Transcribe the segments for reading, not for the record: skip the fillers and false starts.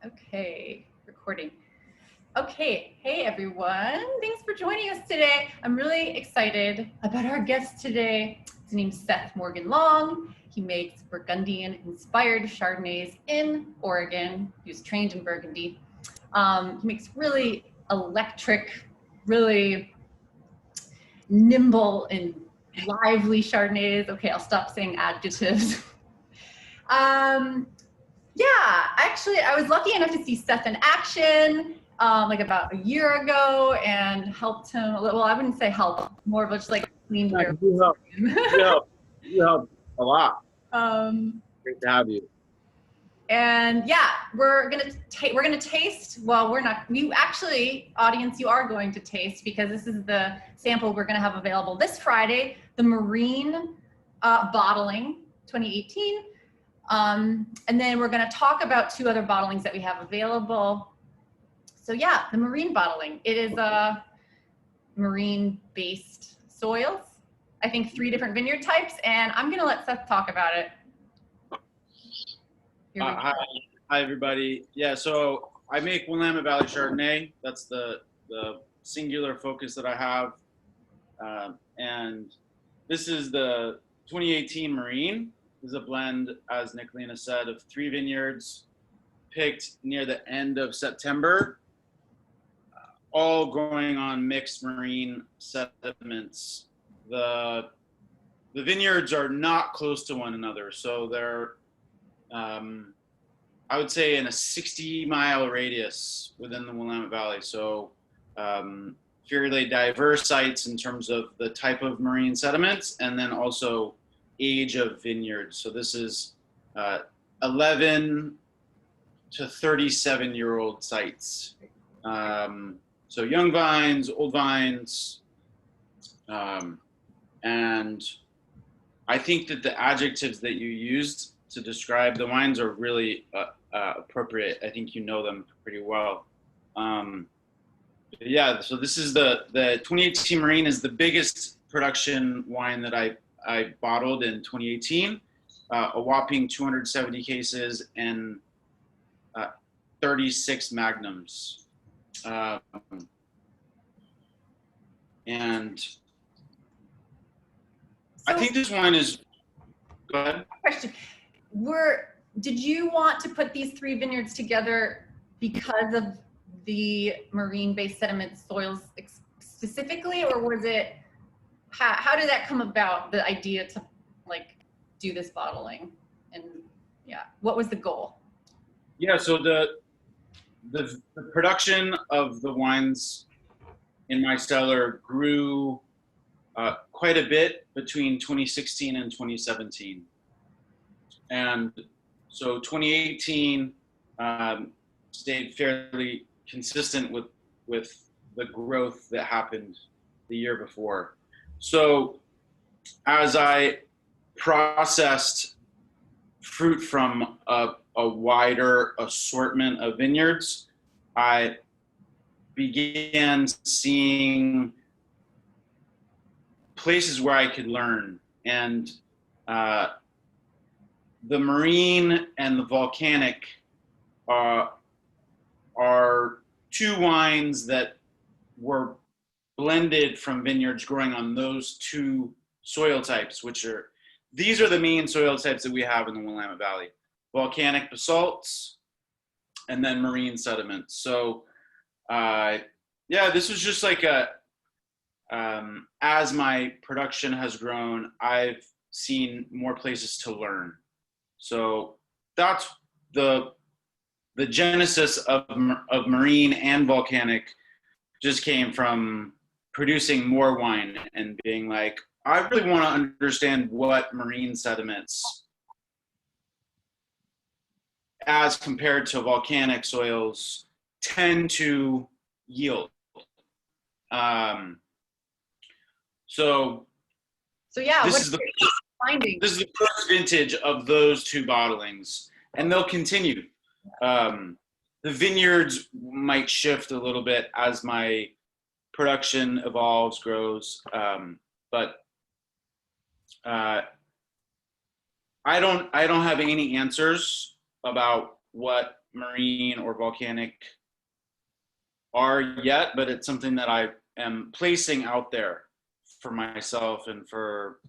Okay, recording. Okay, hey everyone. Thanks for joining us today. I'm really excited about our guest today. His name's Seth Morgen Long. He makes Burgundian inspired Chardonnays in Oregon. He was trained in Burgundy. He makes really electric, really nimble and lively Chardonnays. Okay, I'll stop saying adjectives. Yeah, actually, I was lucky enough to see Seth in action like about a year ago and helped him a little. Well, I wouldn't say help, more of just like cleaned their. You help a lot. Great to have you. And yeah, we're gonna taste. Well, we're not. You actually, audience, you are going to taste because this is the sample we're gonna have available this Friday. The Marine bottling 2018. And then we're going to talk about two other bottlings that we have available. So yeah, the marine bottling. It is marine-based soils. I think 3 different vineyard types, and I'm going to let Seth talk about it. Hi, everybody. Yeah, so I make Willamette Valley Chardonnay. That's the singular focus that I have. And this is the 2018 Marine. This is a blend, as Nicolina said, of 3 vineyards picked near the end of September, all growing on mixed marine sediments. The vineyards are not close to one another, so they're, I would say, in a 60-mile radius within the Willamette Valley. So fairly diverse sites in terms of the type of marine sediments, and then also age of vineyards. So this is 11 to 37-year-old sites. So young vines, old vines, and I think that the adjectives that you used to describe the wines are really appropriate. I think you know them pretty well. Yeah, so this is the 2018 Marine is the biggest production wine that I bottled in 2018, a whopping 270 cases and 36 magnums. And I think this wine is, go ahead. Question. Did you want to put these 3 vineyards together because of the marine-based sediment soils specifically, or was it, how did that come about, the idea to like do this bottling? And yeah, what was the goal? Yeah, so the production of the wines in my cellar grew quite a bit between 2016 and 2017. And so 2018 stayed fairly consistent with the growth that happened the year before. So as I processed fruit from a wider assortment of vineyards, I began seeing places where I could learn. And the Marine and the Volcanic are 2 wines that were blended from vineyards growing on those 2 soil types, these are the main soil types that we have in the Willamette Valley: volcanic basalts and then marine sediments. So yeah, this was just like as my production has grown, I've seen more places to learn. So that's the genesis of marine and volcanic just came from producing more wine and being like, I really want to understand what marine sediments as compared to volcanic soils tend to yield. So yeah, this is the first vintage of those 2 bottlings, and they'll continue. The vineyards might shift a little bit as my production evolves, grows, but I don't have any answers about what Marine or Volcanic are yet, but it's something that I am placing out there for myself and for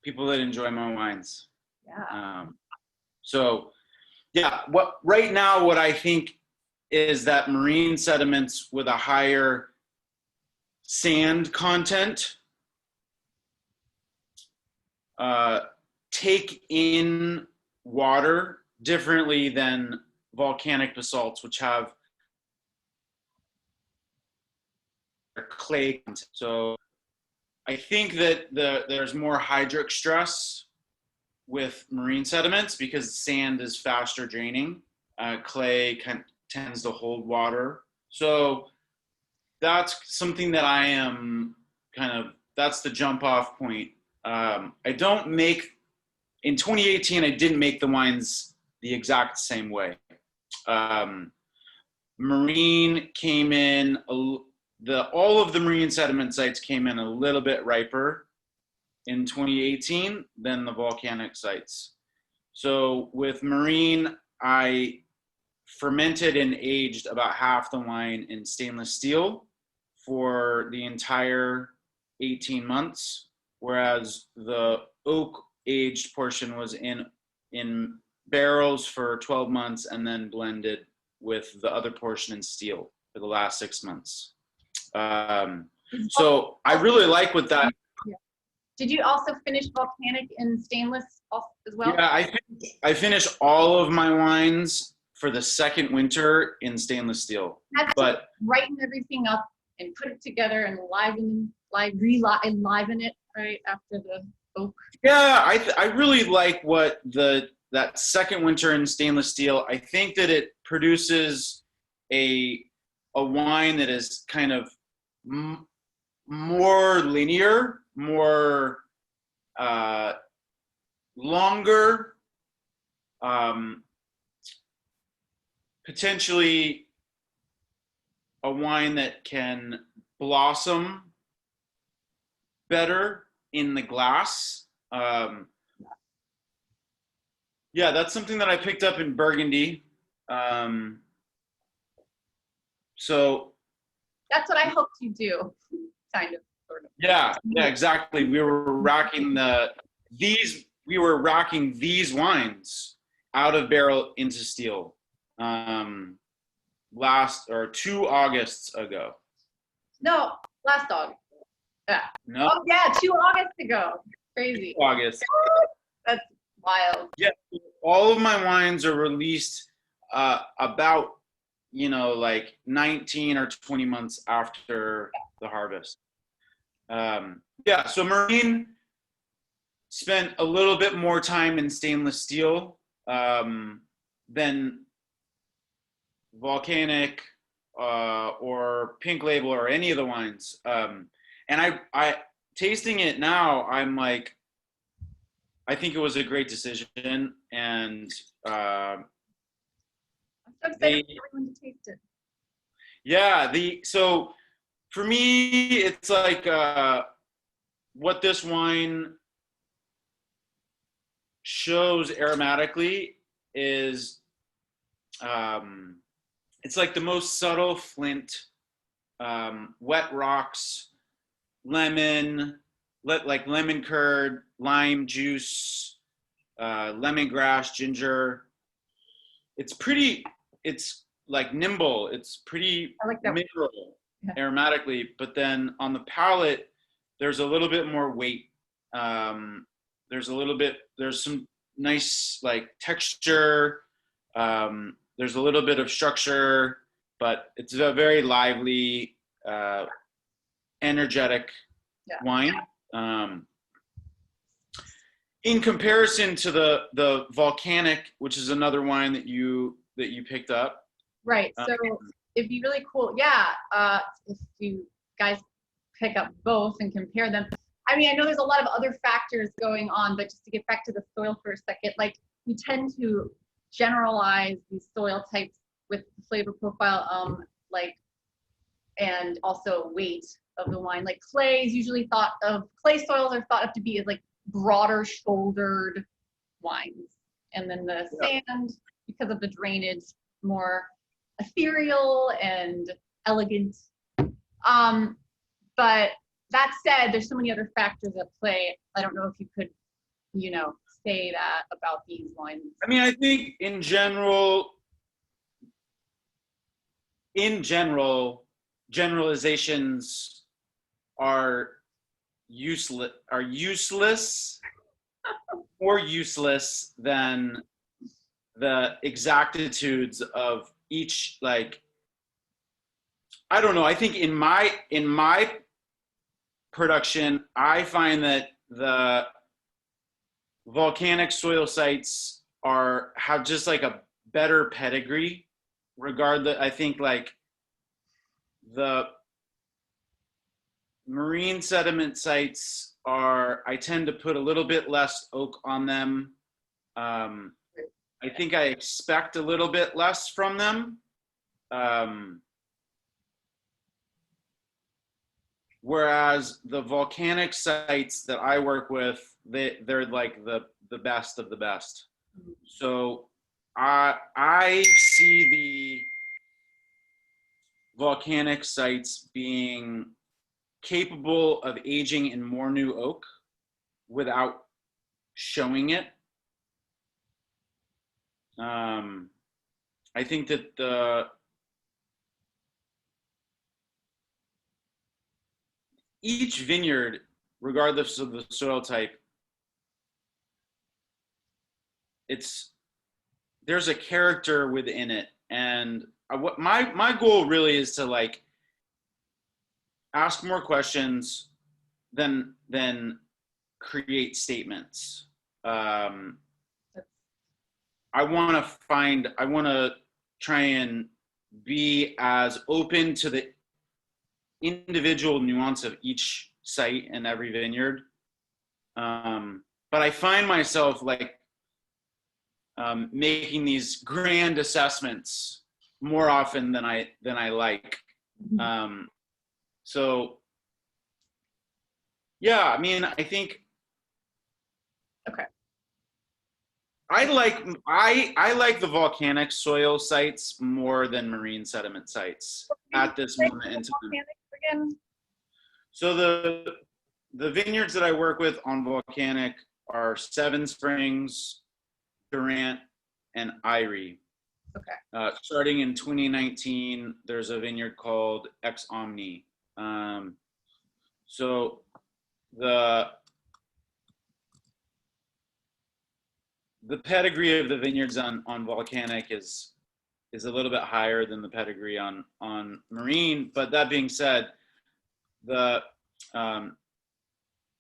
people that enjoy my wines. Yeah. So yeah, right now what I think is that marine sediments with a higher sand content take in water differently than volcanic basalts, which have clay content. So I think that there's more hydric stress with marine sediments because sand is faster draining. Clay tends to hold water. So that's something that I am that's the jump off point. I don't make, in 2018, I didn't make the wines the exact same way. Marine came in, all of the marine sediment sites came in a little bit riper in 2018 than the volcanic sites. So with marine, I fermented and aged about half the wine in stainless steel for the entire 18 months, whereas the oak aged portion was in barrels for 12 months and then blended with the other portion in steel for the last 6 months. So I really like what that. Yeah. Did you also finish volcanic in stainless as well? Yeah, I finished all of my wines for the second winter in stainless steel. But brighten everything up and put it together and enliven it right after the oak. Yeah, I really like what that second winter in stainless steel. I think that it produces a wine that is kind of more linear, more longer, potentially a wine that can blossom better in the glass. Yeah, that's something that I picked up in Burgundy. So that's what I hoped you do, kind of, sort of. Yeah, exactly. We were rocking these wines out of barrel into steel 2 Augusts ago. No, last August. Yeah. No. Oh yeah, 2 August ago. Crazy. 2 August. That's wild. Yeah, all of my wines are released about like 19 or 20 months after the harvest. Yeah, so Marine spent a little bit more time in stainless steel than Volcanic or Pink Label or any of the wines. And I tasting it now, I'm like, I think it was a great decision, and I'm so excited for everyone to taste it. Yeah, so for me, it's like what this wine shows aromatically is it's like the most subtle flint, wet rocks, lemon, like lemon curd, lime juice, lemongrass, ginger. It's like nimble. It's pretty mineral aromatically, but then on the palate, there's a little bit more weight. There's some nice like texture. There's a little bit of structure, but it's a very lively, energetic wine. In comparison to the Volcanic, which is another wine that you picked up. Right. So it'd be really cool. Yeah. If you guys pick up both and compare them. I mean, I know there's a lot of other factors going on, but just to get back to the soil for a second, like we tend to generalize these soil types with the flavor profile, and also weight of the wine. Like clay soils are thought of to be as like broader shouldered wines. And then the sand because of the drainage, more ethereal and elegant. But that said, there's so many other factors at play. I don't know if you could, say that about these wines. I mean, I think in general, generalizations are useless more useless than the exactitudes of each, like, I don't know. I think in my production, I find that the volcanic soil sites have just like a better pedigree. Regardless, I think like the marine sediment sites I tend to put a little bit less oak on them. I think I expect a little bit less from them. Whereas the volcanic sites that I work with, they're like the best of the best. So I see the volcanic sites being capable of aging in more new oak without showing it. I think that each vineyard, regardless of the soil type, there's a character within it, and what my goal really is to like ask more questions than create statements. I want to try and be as open to the individual nuance of each site and every vineyard. But I find myself like making these grand assessments more often than I like. So yeah, I mean, I think okay. I like the volcanic soil sites more than marine sediment sites at this moment in time. So the vineyards that I work with on volcanic are Seven Springs, Durant, and Irie. Okay. Starting in 2019, there's a vineyard called Ex Omni. So the pedigree of the vineyards on volcanic is a little bit higher than the pedigree on marine. But that being said, the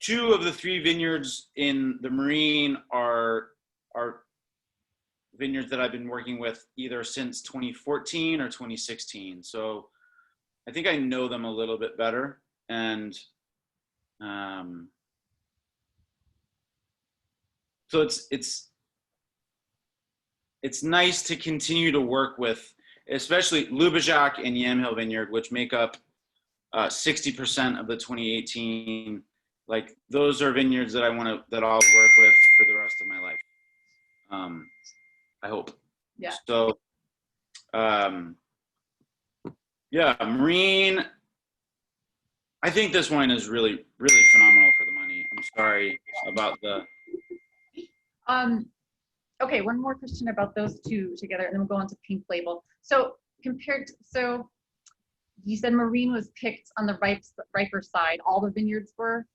two of the three vineyards in the marine are vineyards that I've been working with either since 2014 or 2016. So I think I know them a little bit better, and so it's nice to continue to work with, especially Lubajac and Yamhill Vineyard, which make up 60% of the 2018. Like, those are vineyards that I'll work with for the rest of my life. I hope. Yeah. So, yeah, marine. I think this wine is really, really phenomenal for the money. I'm sorry about the. Okay, one more question about those two together, and then we'll go on to Pink Label. So so you said marine was picked on the riper side. All the vineyards were,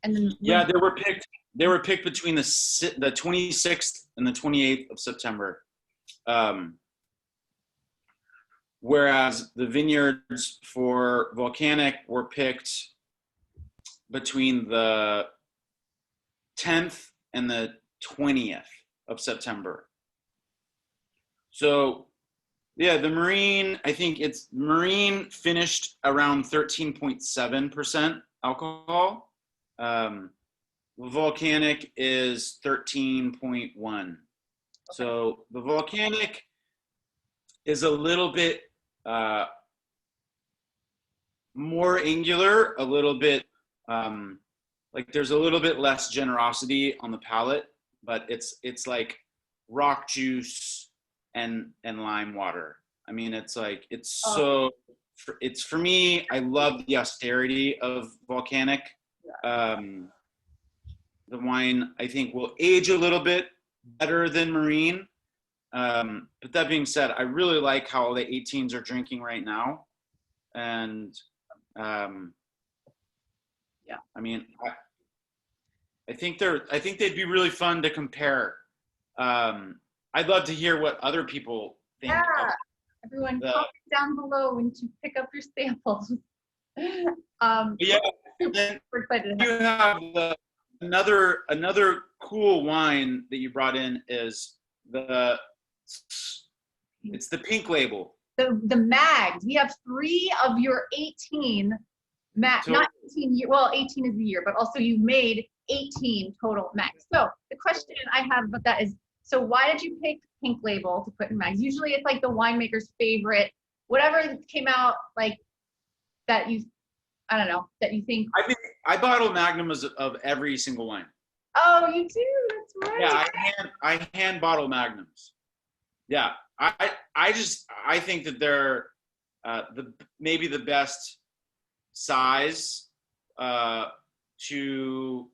and then yeah, they were picked. They were picked between the 26th and the 28th of September. Whereas the vineyards for volcanic were picked between the 10th and the 20th of September. So yeah, the marine, I think marine finished around 13.7% alcohol. Volcanic is 13.1. So the volcanic is a little bit more angular, a little bit like there's a little bit less generosity on the palate, but it's like rock juice and lime water. I mean, it's like, it's for me, I love the austerity of Volcanic. The wine, I think, will age a little bit better than Marine. But that being said, I really like how the 18s are drinking right now. And I mean, I think they'd be really fun to compare. I'd love to hear what other people think. Yeah, everyone comment down below when you pick up your samples. Yeah, and then we're excited. you have another cool wine that you brought in is it's the pink label. The mags. We have 3 of your 18 mags, not 18 year. Well, 18 is the year, but also you made 18 total mags. So the question I have about that is, so why did you pick pink label to put in mags? Usually it's like the winemaker's favorite, whatever came out like that you, I don't know, that you think. I bottle magnums of every single wine. Oh, you do? That's right. Yeah, I hand bottle magnums. Yeah, I think that they're maybe the best size to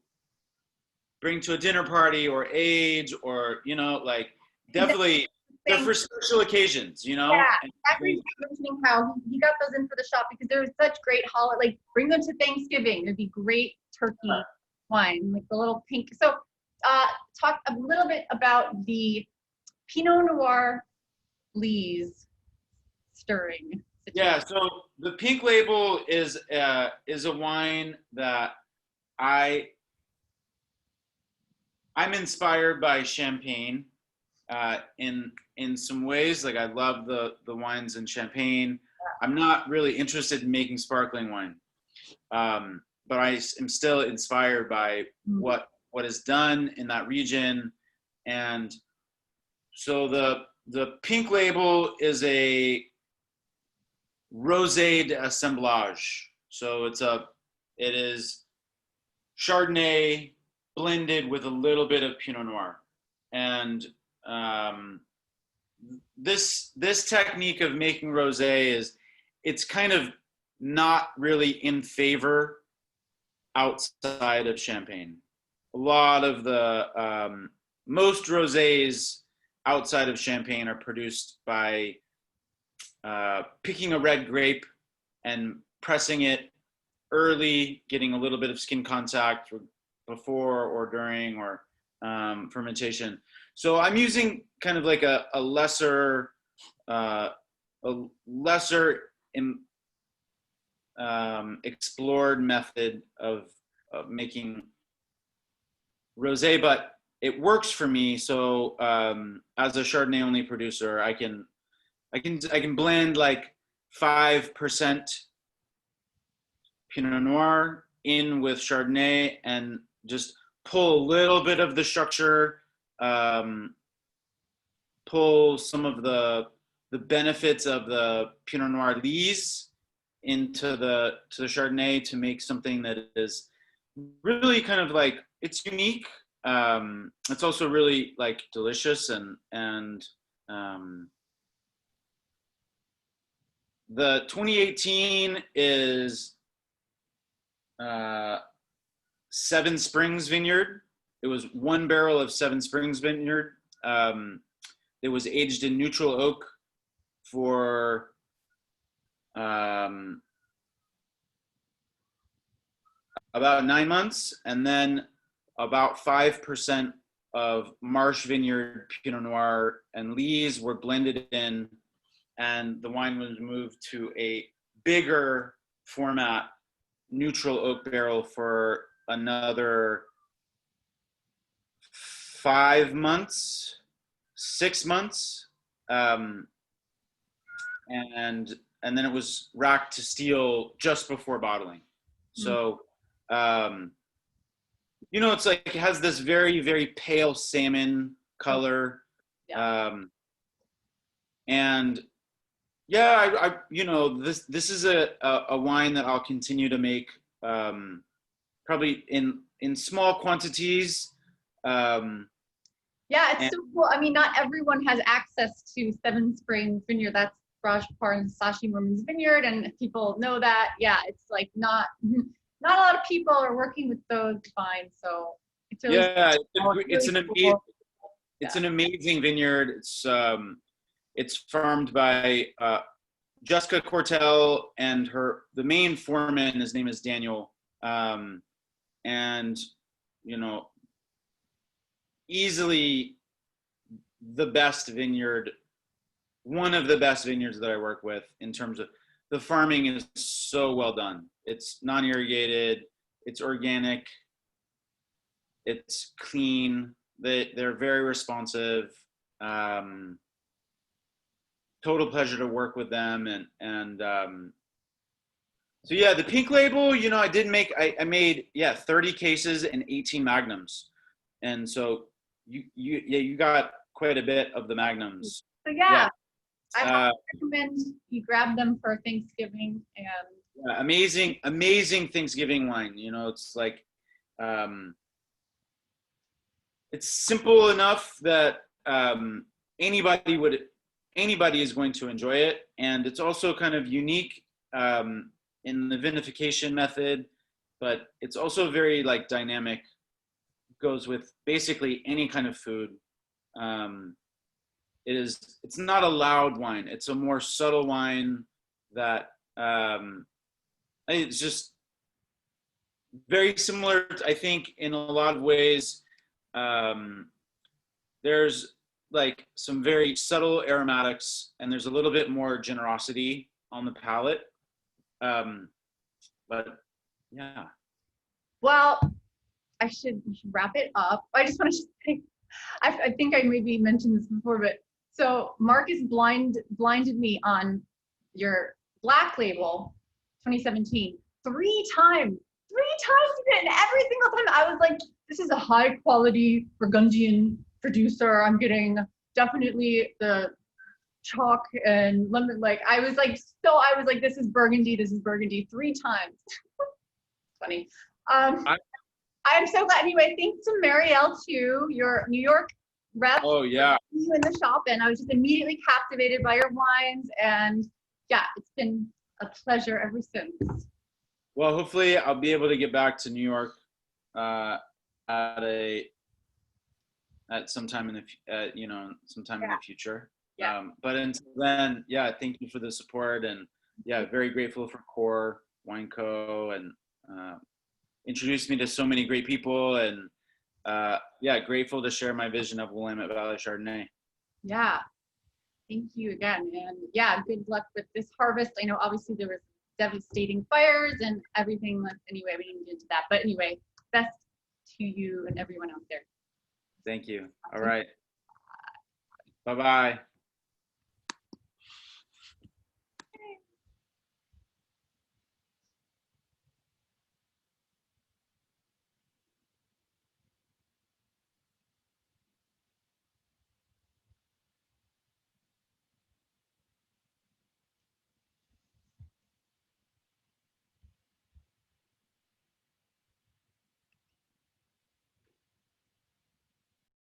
bring to a dinner party or age, or like definitely they're for special occasions, Yeah, Zachary's mentioning how he got those in for the shop because there was such great holiday. Like bring them to Thanksgiving. It'd be great turkey wine, like the little pink. So talk a little bit about the Pinot Noir lees stirring situation. Yeah, so the pink label is a wine that I'm inspired by Champagne in some ways. Like I love the wines in Champagne. I'm not really interested in making sparkling wine, but I am still inspired by what is done in that region. And so the pink label is a rosé d'assemblage. So it is Chardonnay blended with a little bit of Pinot Noir. And this technique of making rosé it's kind of not really in favor outside of Champagne. A lot of the most rosés outside of Champagne are produced by picking a red grape and pressing it early, getting a little bit of skin contact before or during or fermentation. So I'm using kind of like a lesser explored method of making rosé, but it works for me. So as a Chardonnay only producer, I can blend like 5% Pinot Noir in with Chardonnay and just pull a little bit of the structure, pull some of the benefits of the Pinot Noir lees into the Chardonnay to make something that is really kind of like, it's unique. It's also really like delicious and the 2018 is Seven Springs Vineyard. It was 1 barrel of Seven Springs Vineyard. It was aged in neutral oak for about 9 months, and then about 5% of Marsh Vineyard Pinot Noir and lees were blended in, and the wine was moved to a bigger format neutral oak barrel for another 5 months, 6 months, and then it was racked to steel just before bottling. So it's like it has this very, very pale salmon color. And yeah, this is a wine that I'll continue to make, probably in small quantities, Yeah, it's And so cool. I mean, not everyone has access to Seven Springs Vineyard. That's Raj Par and Sashi Women's Vineyard, and people know that. Yeah, it's like not a lot of people are working with those vines, so it's really yeah, small. It's it's really an amazing, cool. it's Yeah. an amazing vineyard. It's farmed by Jessica Cortell and the main foreman. His name is Daniel, and you know, easily the best vineyard, one of the best vineyards that I work with in terms of the farming is so well done. It's non-irrigated, it's organic, it's clean. They're very responsive. Um, Total pleasure to work with them, and so yeah, the pink label. I made 30 cases and 18 magnums, and so you got quite a bit of the magnums. So Yeah, yeah, I uh, highly recommend you grab them for Thanksgiving. And yeah, amazing Thanksgiving wine. It's like it's simple enough that anybody would anybody is going to enjoy it, and it's also kind of unique in the vinification method, but it's also very like dynamic. Goes with basically any kind of food. um, it's not a loud wine, it's a more subtle wine that it's just very similar, I think, in a lot of ways. um, there's like some very subtle aromatics, and there's a little bit more generosity on the palate. Um, but yeah. well, we should wrap it up. I just want to say, I think I maybe mentioned this before, but so Marcus blinded me on your black label 2017 three times and every single time I was like, this is a high quality Burgundian producer. I'm getting definitely the chalk and lemon. Like I was like, this is Burgundy three times. Funny. Um, I, I'm so glad. Anyway, thanks to Marielle too, your New York rep. oh yeah. You in the shop, and I was just immediately captivated by your wines, and yeah, it's been a pleasure ever since. Well, hopefully I'll be able to get back to New York uh, at a at sometime in sometime in Yeah, the future. yeah, But until then, yeah, thank you for the support, and yeah, very grateful for Coeur Wine Co. and introduced me to so many great people, and yeah, grateful to share my vision of Willamette Valley Chardonnay. yeah. Thank you again, and yeah, good luck with this harvest. I know obviously there was devastating fires and everything. Anyway, we didn't get into that, but anyway, best to you and everyone out there. Thank you. All right. Bye bye.